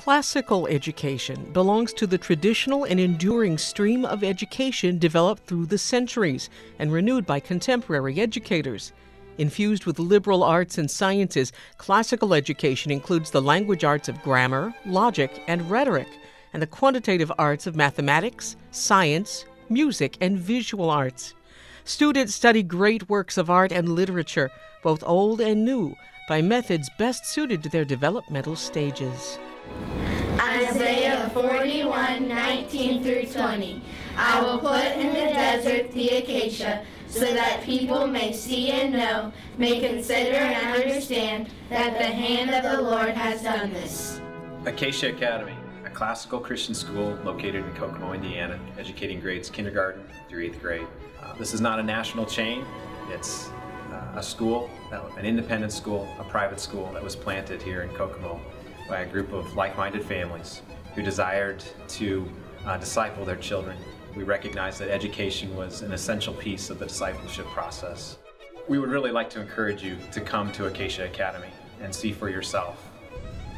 Classical education belongs to the traditional and enduring stream of education developed through the centuries and renewed by contemporary educators. Infused with liberal arts and sciences, classical education includes the language arts of grammar, logic, and rhetoric, and the quantitative arts of mathematics, science, music, and visual arts. Students study great works of art and literature, both old and new, by methods best suited to their developmental stages. Isaiah 41:19 through 20. I will put in the desert the acacia, so that people may see and know, may consider and understand that the hand of the Lord has done this. Acacia Academy, a classical Christian school located in Kokomo, Indiana, educating grades kindergarten through 8th grade. This is not a national chain. It's a school, an independent school, a private school that was planted here in Kokomo by a group of like-minded families who desired to disciple their children. We recognized that education was an essential piece of the discipleship process. We would really like to encourage you to come to Acacia Academy and see for yourself.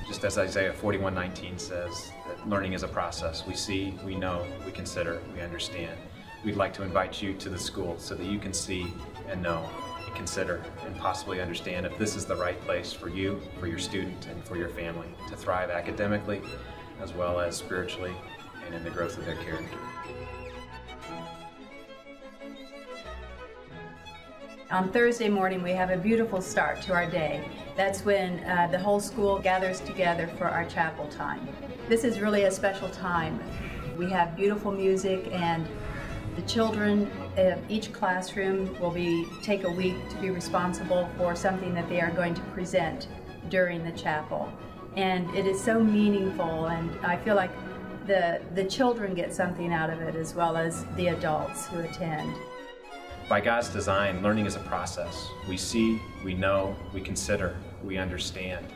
Just as Isaiah 41:19 says, that learning is a process. We see, we know, we consider, we understand. We'd like to invite you to the school so that you can see and know, and consider, and possibly understand if this is the right place for you, for your student, and for your family to thrive academically, as well as spiritually, and in the growth of their character. On Thursday morning, we have a beautiful start to our day. That's when the whole school gathers together for our chapel time. This is really a special time. We have beautiful music, and the children of each classroom will take a week to be responsible for something that they are going to present during the chapel. And it is so meaningful, and I feel like the children get something out of it as well as the adults who attend. By God's design, learning is a process. We see, we know, we consider, we understand.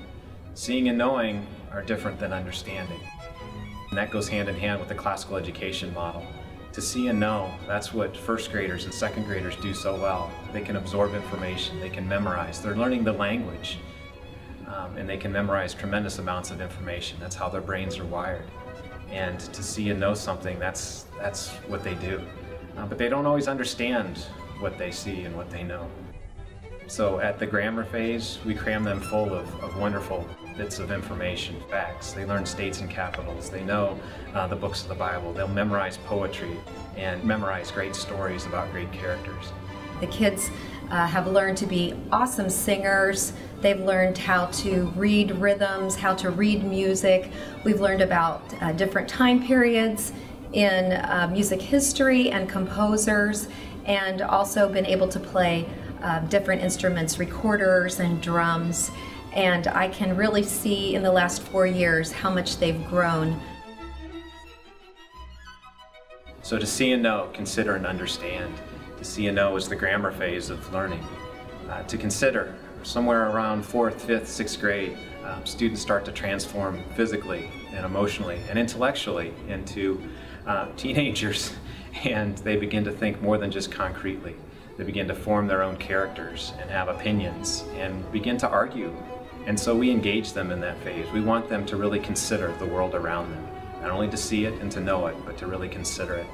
Seeing and knowing are different than understanding. And that goes hand in hand with the classical education model. To see and know, that's what first graders and second graders do so well. They can absorb information, they can memorize. They're learning the language, and they can memorize tremendous amounts of information. That's how their brains are wired. And to see and know something, that's what they do. But they don't always understand what they see and what they know. So at the grammar phase, we cram them full of wonderful bits of information, facts. They learn states and capitals. They know the books of the Bible. They'll memorize poetry and memorize great stories about great characters. The kids have learned to be awesome singers. They've learned how to read rhythms, how to read music. We've learned about different time periods in music history and composers, and also been able to play different instruments, recorders and drums. And I can really see in the last 4 years how much they've grown. So to see and know, consider and understand. To see and know is the grammar phase of learning. To consider, somewhere around 4th, 5th, 6th grade, students start to transform physically and emotionally and intellectually into teenagers, and they begin to think more than just concretely. They begin to form their own characters and have opinions and begin to argue. And so we engage them in that phase. We want them to really consider the world around them, not only to see it and to know it, but to really consider it.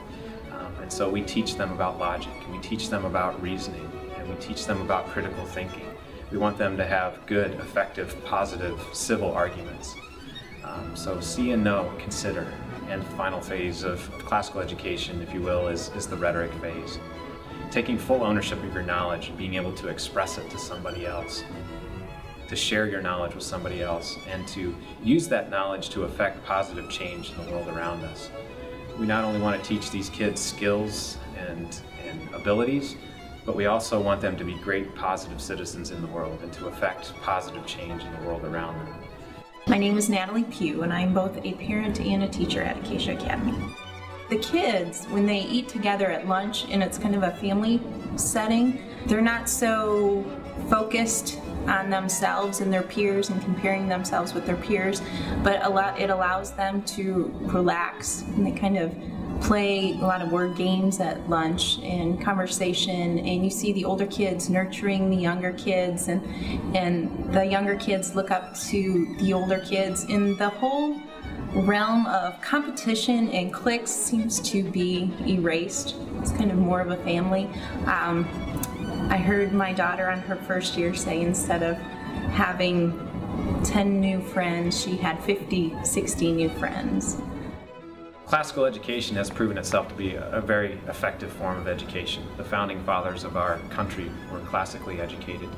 And so we teach them about logic, and we teach them about reasoning, and we teach them about critical thinking. We want them to have good, effective, positive, civil arguments. So see and know, consider. And the final phase of classical education, if you will, is the rhetoric phase. Taking full ownership of your knowledge and being able to express it to somebody else, to share your knowledge with somebody else, and to use that knowledge to affect positive change in the world around us. We not only want to teach these kids skills and abilities, but we also want them to be great positive citizens in the world and to affect positive change in the world around them. My name is Natalie Pugh, and I'm both a parent and a teacher at Acacia Academy. The kids, when they eat together at lunch and it's kind of a family setting, they're not so focused on themselves and their peers and comparing themselves with their peers, but it allows them to relax, and they kind of play a lot of word games at lunch and conversation, and you see the older kids nurturing the younger kids, and the younger kids look up to the older kids, and the whole realm of competition and cliques seems to be erased. It's kind of more of a family. I heard my daughter on her first year say instead of having 10 new friends, she had 50, 60 new friends. Classical education has proven itself to be a very effective form of education. The founding fathers of our country were classically educated.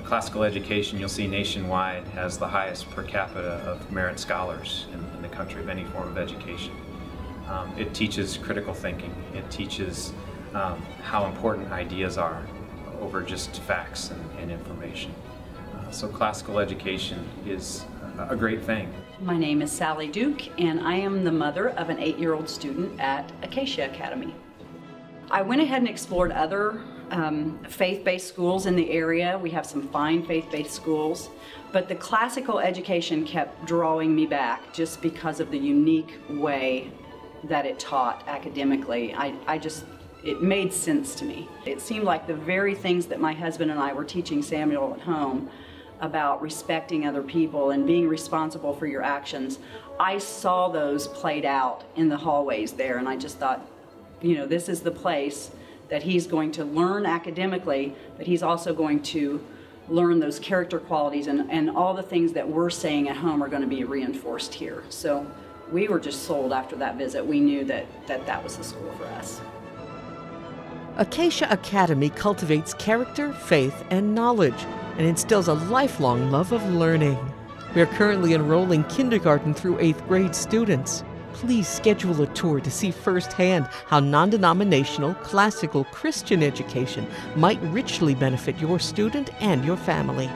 Classical education, you'll see nationwide, has the highest per capita of merit scholars in the country of any form of education. It teaches critical thinking. It teaches how important ideas are over just facts and information. So classical education is a great thing. My name is Sally Duke, and I am the mother of an 8-year-old student at Acacia Academy. I went ahead and explored other faith-based schools in the area. We have some fine faith-based schools, but the classical education kept drawing me back just because of the unique way that it taught academically. It made sense to me. It seemed like the very things that my husband and I were teaching Samuel at home about respecting other people and being responsible for your actions, I saw those played out in the hallways there, and I just thought, you know, this is the place that he's going to learn academically, but he's also going to learn those character qualities, and all the things that we're saying at home are going to be reinforced here. So we were just sold after that visit. We knew that was the school for us. Acacia Academy cultivates character, faith, and knowledge, and instills a lifelong love of learning. We are currently enrolling kindergarten through 8th grade students. Please schedule a tour to see firsthand how non-denominational classical Christian education might richly benefit your student and your family.